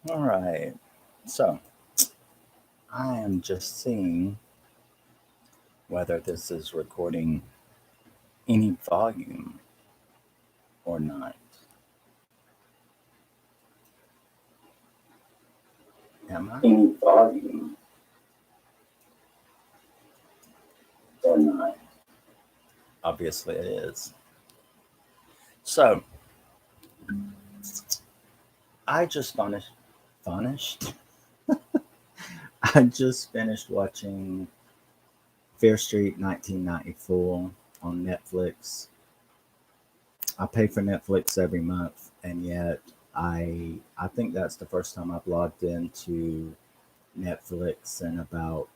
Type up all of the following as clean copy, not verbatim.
All right. So I am just seeing whether this is recording any volume or not. Am I? Any volume or not? Obviously it is. So I just finished. I just finished watching Fear Street 1994 on Netflix. I pay for Netflix every month, and yet I think that's the first time I've logged into Netflix in about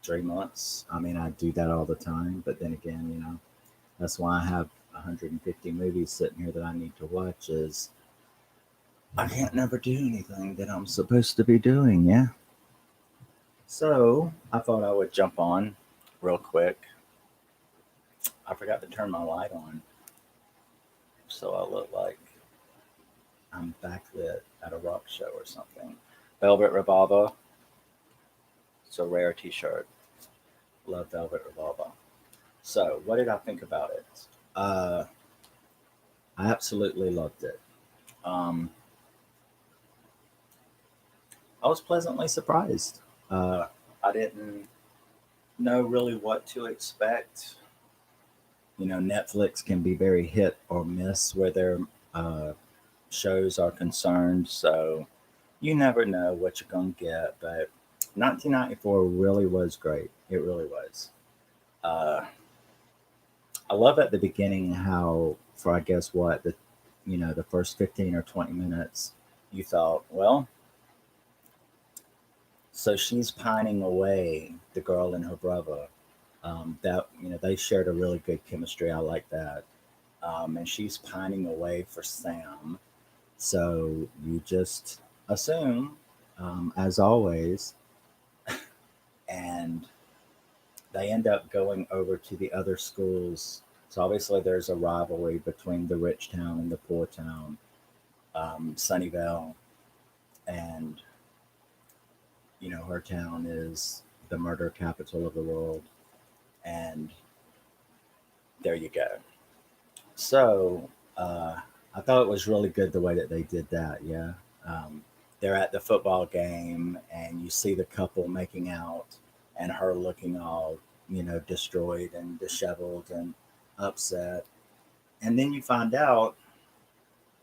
3 months. I mean, I do that all the time, but then again, that's why I have 150 movies sitting here that I need to watch. Is I can't never do anything that I'm supposed to be doing. Yeah. So I thought I would jump on real quick. I forgot to turn my light on, so I look like I'm backlit at a rock show or something. Velvet Revolver. It's a rare T-shirt. Love Velvet Revolver. So, what did I think about it? Uh, I absolutely loved it. Um, I was pleasantly surprised. I didn't know really what to expect. Netflix can be very hit or miss where their uh, shows are concerned. So, you never know what you're going to get. But 1994 really was great. It really was. Uh, I love at the beginning how, for I guess what, the first 15 or 20 minutes, you thought, well, so she's pining away, the girl and her brother. They shared a really good chemistry. I like that. And she's pining away for Sam. So you just assume, as always, and they end up going over to the other schools. So obviously, there's a rivalry between the rich town and the poor town, Sunnyvale, and her town is the murder capital of the world, and there you go. So I thought it was really good the way that they did that. Yeah, um, they're at the football game, and you see the couple making out, and her looking all destroyed and disheveled and upset, and then you find out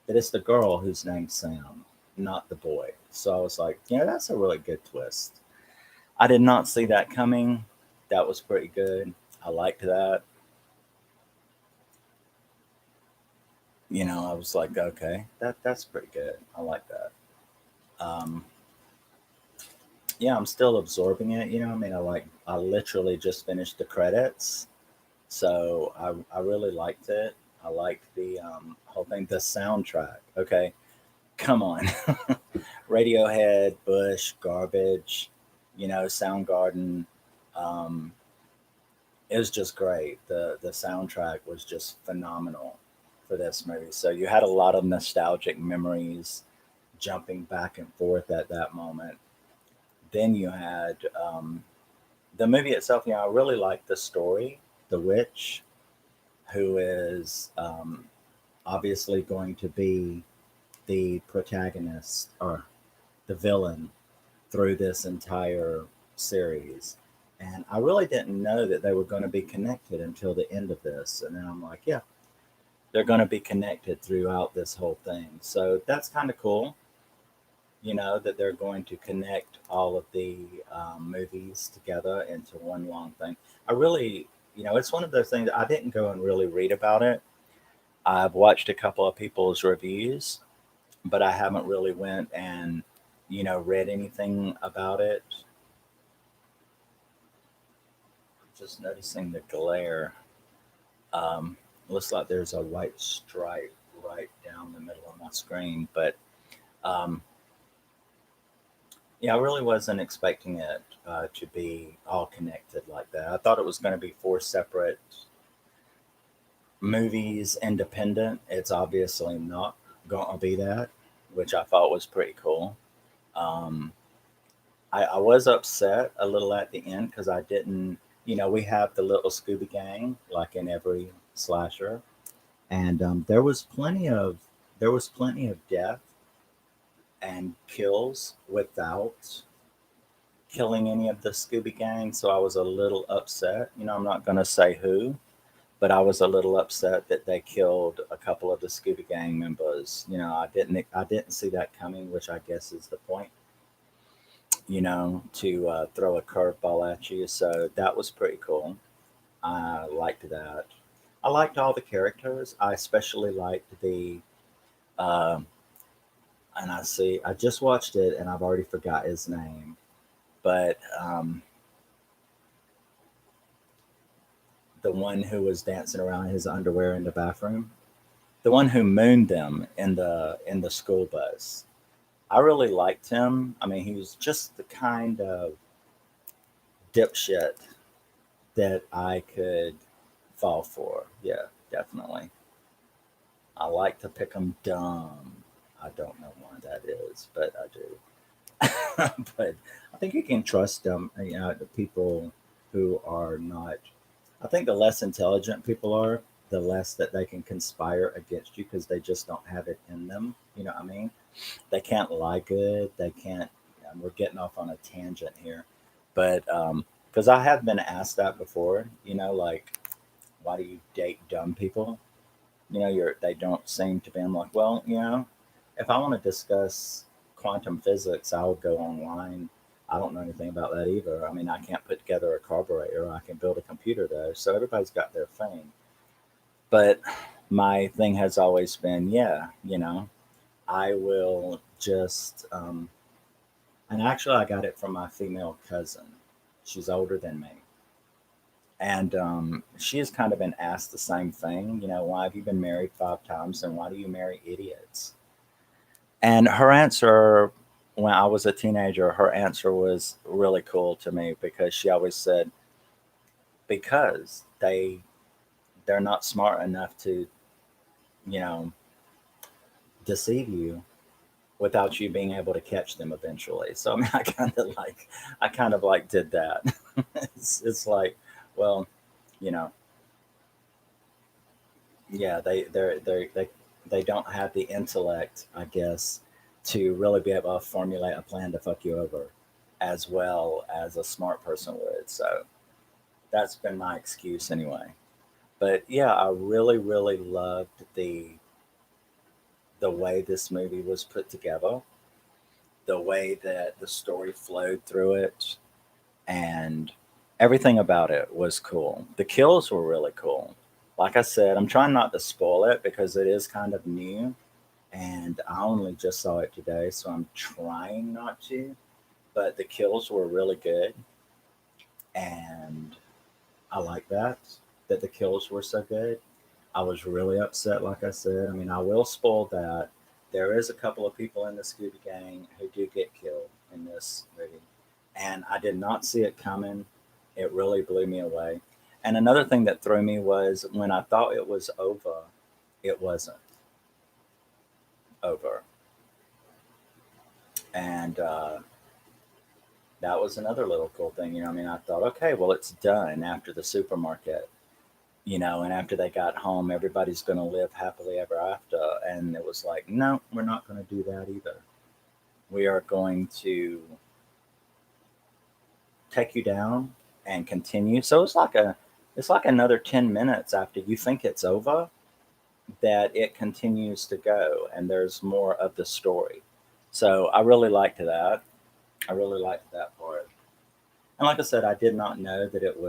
that it's the girl who's named Sam, not the boy. So I was like, that's a really good twist. I did not see that coming. That was pretty good. I liked that. I was like, okay, that's pretty good. I like that. Yeah, I'm still absorbing it. I mean, I literally just finished the credits, so I really liked it. I liked the whole thing, the soundtrack. Okay, come on, Radiohead, Bush, Garbage, Soundgarden. Um, it was just great. The soundtrack was just phenomenal for this movie. So you had a lot of nostalgic memories jumping back and forth at that moment. Then you had the movie itself. I really liked the story. The witch, who is obviously going to be the protagonist or the villain through this entire series. And I really didn't know that they were going to be connected until the end of this. And then I'm like, yeah, they're going to be connected throughout this whole thing. So that's kind of cool, that they're going to connect all of the movies together into one long thing. I really, it's one of those things I didn't go and really read about it. I've watched a couple of people's reviews, but I haven't really went and read anything about it. Just noticing the glare. Um, Looks like there's a white stripe right down the middle of my screen, but um, yeah, I really wasn't expecting it to be all connected like that. I thought it was going to be four separate movies, independent. It's obviously not going to be that. which I thought was pretty cool. Um, I was upset a little at the end because I didn't, we have the little Scooby Gang like in every slasher, and there was plenty of death and kills without killing any of the Scooby Gang. So I was a little upset. I'm not going to say who, but I was a little upset that they killed a couple of the Scooby Gang members. I didn't see that coming, which I guess is the point. To throw a curveball at you. So that was pretty cool. I liked that. I liked all the characters. I especially liked um and I just watched it and I've already forgot his name, but the one who was dancing around in his underwear in the bathroom, the one who mooned them in the school bus. I really liked him. I mean, he was just the kind of dipshit that I could fall for. Yeah, definitely. I like to pick them dumb. I don't know why that is, but I do. But I think you can trust them. The people who are not. I think the less intelligent people are, the less that they can conspire against you because they just don't have it in them. You know what I mean? They can't lie good. They can't. We're getting off on a tangent here, but because I have been asked that before. Like, why do you date dumb people? They don't seem to be. I'm like, well, if I want to discuss quantum physics, I would go online. I don't know anything about that either. I mean, I can't put together a carburetor. I can build a computer though. So everybody's got their thing. But my thing has always been, yeah, I will just, and actually, I got it from my female cousin. She's older than me. And she has kind of been asked the same thing, why have you been married 5 times and why do you marry idiots? And her answer, when I was a teenager, her answer was really cool to me because she always said, because they're not smart enough to, you know, deceive you without you being able to catch them eventually. So I mean, I kind of like did that. It's like, well, you know, yeah, they don't have the intellect, I guess, to really be able to formulate a plan to fuck you over as well as a smart person would. So that's been my excuse anyway. But yeah, I really, really loved the way this movie was put together, the way that the story flowed through it, and everything about it was cool. The kills were really cool. Like I said, I'm trying not to spoil it because it is kind of new and I only just saw it today, so I'm trying not to. But the kills were really good, and I like that the kills were so good. I was really upset, like I said. I mean, I will spoil that. There is a couple of people in the Scooby Gang who do get killed in this movie, and I did not see it coming. It really blew me away. And another thing that threw me was when I thought it was over, it wasn't over. And that was another little cool thing. I mean, I thought, okay, well, it's done after the supermarket, and after they got home, everybody's going to live happily ever after. And it was like, no, we're not going to do that either. We are going to take you down and continue. So it's like another 10 minutes after you think it's over that it continues to go and there's more of the story. So I really liked that. I really liked that part. And like I said, I didn't know that it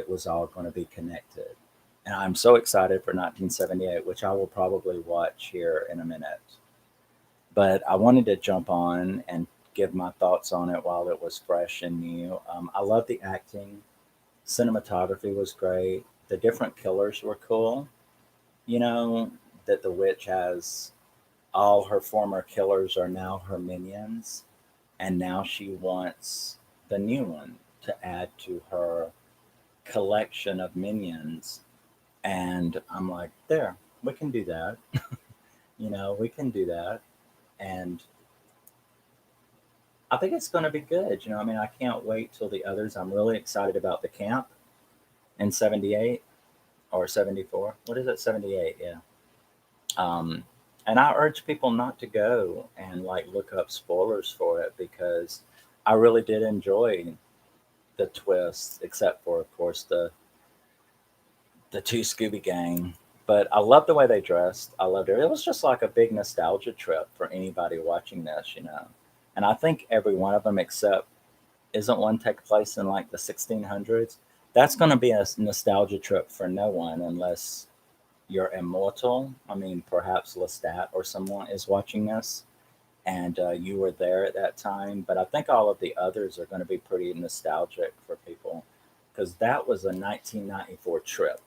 was all going to be connected. And I'm so excited for 1978, which I will probably watch here in a minute. But I wanted to jump on and give my thoughts on it while it was fresh and new. I love the acting. Cinematography was great. The different killers were cool. You know, that the witch has all her former killers are now her minions, and now she wants the new one to add to her collection of minions. And I'm like, there, we can do that. We can do that. And I think it's going to be good. I can't wait till the others. I'm really excited about the camp in 78 or 74. What is it? 78, yeah. Um, and I urge people not to go and like look up spoilers for it because I really did enjoy the twists, except for, of course, the two Scooby Gang. But I loved the way they dressed. I loved it. It was just like a big nostalgia trip for anybody watching this. And I think every one of them, except isn't one take place in like the 1600s? That's going to be a nostalgia trip for no one unless you're immortal. I mean, perhaps Lestat or someone is watching this and you were there at that time. But I think all of the others are going to be pretty nostalgic for people because that was a 1994 trip.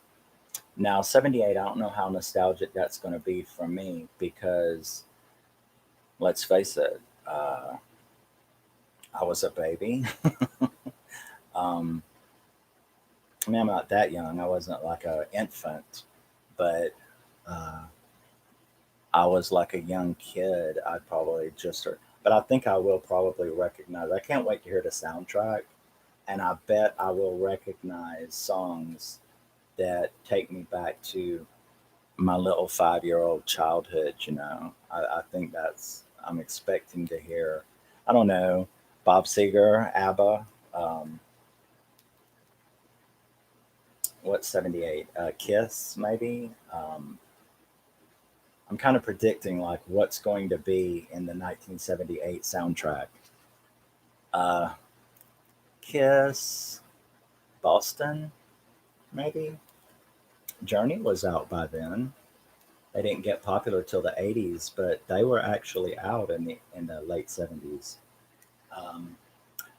Now, 78, I don't know how nostalgic that's going to be for me because let's face it, I was a baby. um, I mean, I'm not that young. I wasn't like an infant, but uh, I was like a young kid. I'd probably just heard, but I think I will probably recognize. I can't wait to hear the soundtrack, and I bet I will recognize songs that take me back to my little 5-year old childhood. I think I'm expecting to hear, I don't know, Bob Seger, ABBA, um, what 78, Kiss, maybe. I'm kind of predicting like what's going to be in the 1978 soundtrack. Uh, Kiss, Boston, maybe. Journey was out by then. They didn't get popular till the 80s, but they were actually out in the late 70s. Um,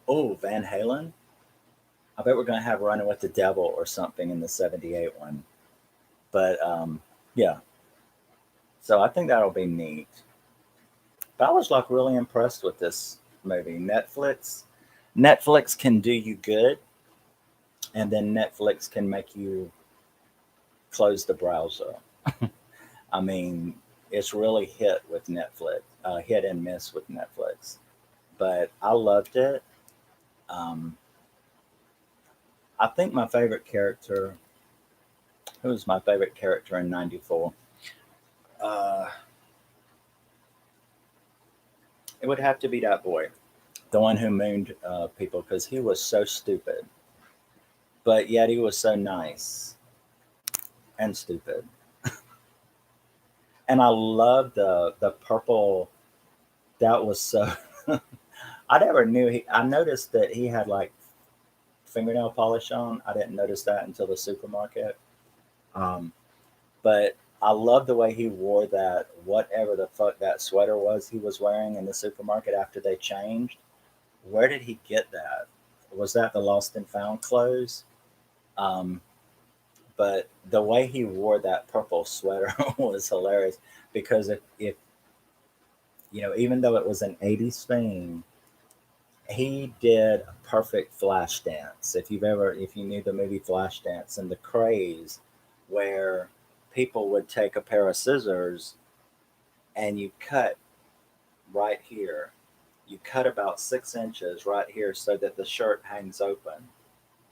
oh, Van Halen. I bet we're going to have Running with the Devil or something in the 78 one. But yeah, so I think that'll be neat. But I was like really impressed with this movie. Netflix can do you good, and then Netflix can make you close the browser. I mean, it's really hit and miss with Netflix. But I loved it. Um, I think my favorite character, who was my favorite character in '94? Uh, it would have to be that boy, the one who mooned people, because he was so stupid, but yet he was so nice and stupid. And I loved the purple. That was so. I never knew he. I noticed that he had like fingernail polish on. I didn't notice that until the supermarket. Um, but I love the way he wore that whatever the fuck that sweater was he was wearing in the supermarket after they changed. Where did he get that? Was that the lost and found clothes? Um, but the way he wore that purple sweater was hilarious because if even though it was an 80s thing, he did a perfect flash dance. If you knew the movie Flashdance and the craze where people would take a pair of scissors and you cut right here. You cut about 6 inches right here so that the shirt hangs open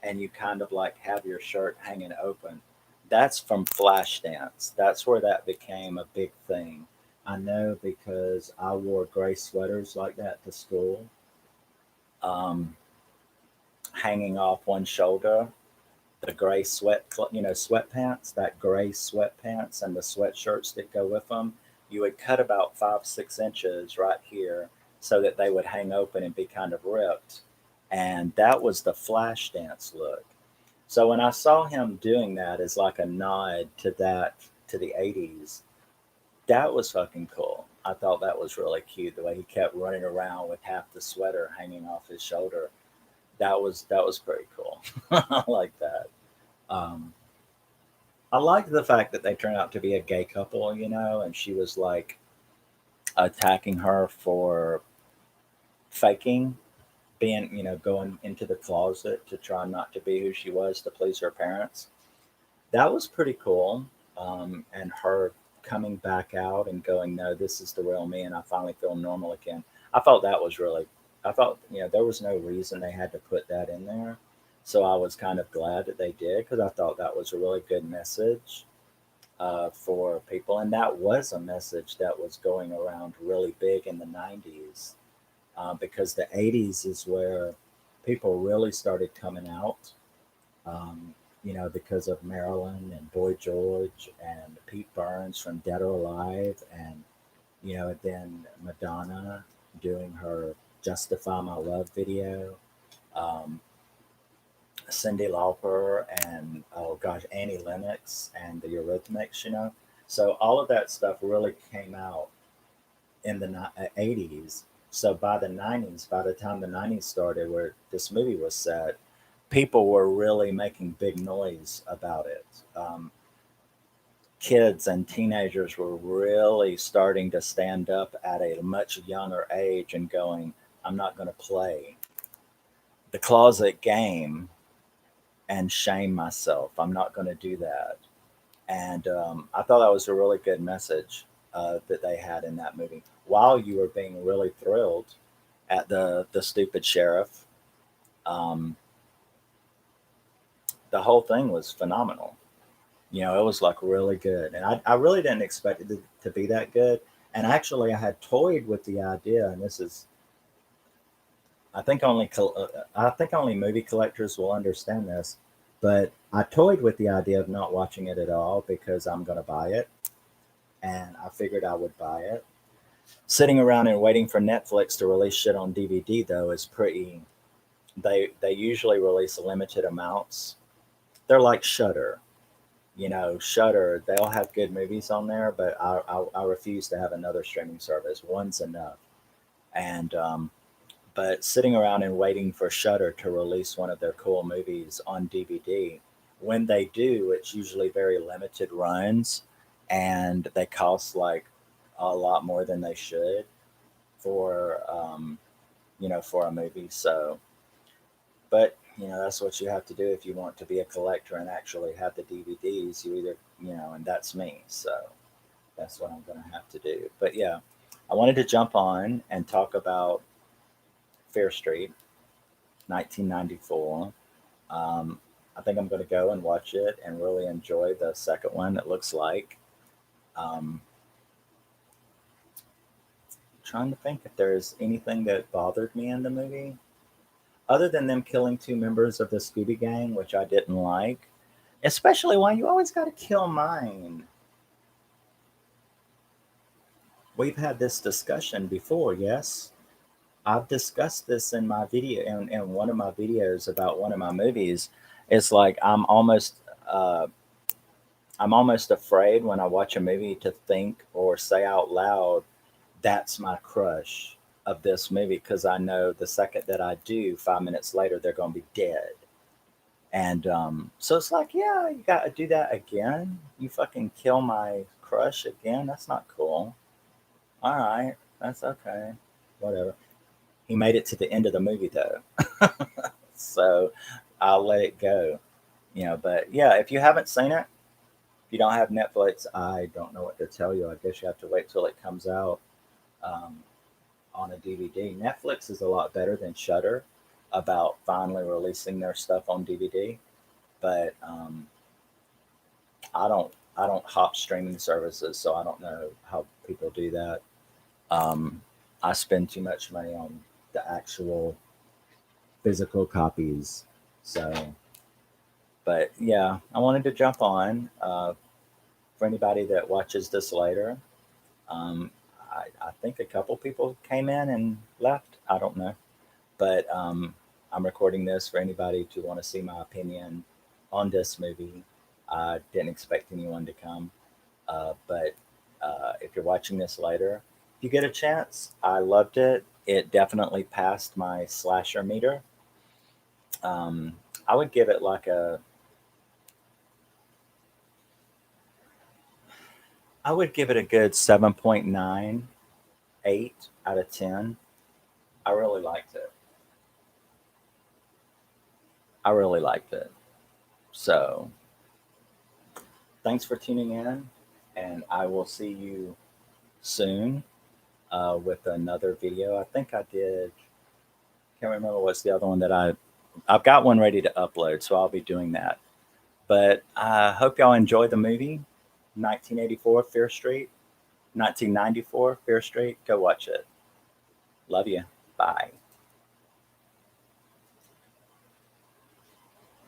and you kind of like have your shirt hanging open. That's from Flashdance. That's where that became a big thing. I know because I wore gray sweaters like that to school, um, hanging off one shoulder. The gray sweatpants, that gray sweatpants and the sweatshirts that go with them. You would cut about 5, 6 inches right here so that they would hang open and be kind of ripped. And that was the flash dance look. So when I saw him doing that as like a nod to the 80s, that was fucking cool. I thought that was really cute the way he kept running around with half the sweater hanging off his shoulder. That was pretty cool. I like that. Um, I like the fact that they turned out to be a gay couple, and she was like attacking her for faking being, going into the closet to try not to be who she was to please her parents. That was pretty cool. And her coming back out and going, no, this is the real me, and I finally feel normal again. I felt that was really, I felt, there was no reason they had to put that in there. So I was kind of glad that they did because I thought that was a really good message for people. And that was a message that was going around really big in the 90s because the 80s is where people really started coming out, because of Marilyn and Boy George and Pete Burns from Dead or Alive, and then Madonna doing her "Justify My Love" video, um, Cyndi Lauper, and oh gosh, Annie Lennox and the Eurythmics. So all of that stuff really came out in the 80s. So by the 90s, by the time the 90s started, where this movie was set, people were really making big noise about it. Kids and teenagers were really starting to stand up at a much younger age and going, I'm not going to play the closet game and shame myself. I'm not going to do that. And I thought that was a really good message that they had in that movie. While you were being really thrilled at the stupid sheriff, um, the whole thing was phenomenal. It was like really good, and I really didn't expect it to be that good. And actually, I had toyed with the idea, and this is, I think only movie collectors will understand this, but I toyed with the idea of not watching it at all because I'm going to buy it, and I figured I would buy it. Sitting around and waiting for Netflix to release shit on DVD though is pretty. They usually release limited amounts. They're like Shutter. Shutter, they'll have good movies on there, but I refuse to have another streaming service. One's enough. And but sitting around and waiting for Shutter to release one of their cool movies on DVD, when they do, it's usually very limited runs, and they cost like a lot more than they should for for a movie. So, but that's what you have to do if you want to be a collector and actually have the DVDs. You either and that's me. So that's what I'm going to have to do. But yeah, I wanted to jump on and talk about Fear Street, 1994. I think I'm going to go and watch it and really enjoy the second one. It looks like. Um, Trying to think if there's anything that bothered me in the movie other than them killing two members of the Scooby Gang, which I didn't like. Especially why you always got to kill mine. We've had this discussion before, yes? I've discussed this in my video, in one of my videos about one of my movies. It's like uh, I'm almost afraid when I watch a movie to think or say out loud, "That's my crush of this movie," because I know the second that I do, 5 minutes later, they're going to be dead. And so it's like, yeah, you got to do that again. You fucking kill my crush again. That's not cool. All right, that's okay. Whatever. He made it to the end of the movie though, so I'll let it go. But yeah, if you haven't seen it, if you don't have Netflix, I don't know what to tell you. I guess you have to wait till it comes out um, on a DVD. Netflix is a lot better than Shutter about finally releasing their stuff on DVD, but I don't hop streaming services, so I don't know how people do that. Um, I spend too much money on the actual physical copies. So, but yeah, I wanted to jump on for anybody that watches this later. Um, I think a couple people came in and left. I don't know, but I'm recording this for anybody to want to see my opinion on this movie. I didn't expect anyone to come, but if you're watching this later, if you get a chance, I loved it. It definitely passed my slasher meter. Um, I would give it like I would give it a good 7.98 out of 10. I really liked it. I really liked it. So thanks for tuning in. and I will see you soon with another video. I think I did. Can't remember what's the other one that I've got one ready to upload, so I'll be doing that. But I hope y'all enjoy the movie, 1984 Fear Street, 1994 Fear Street. Go watch it. Love you. Bye.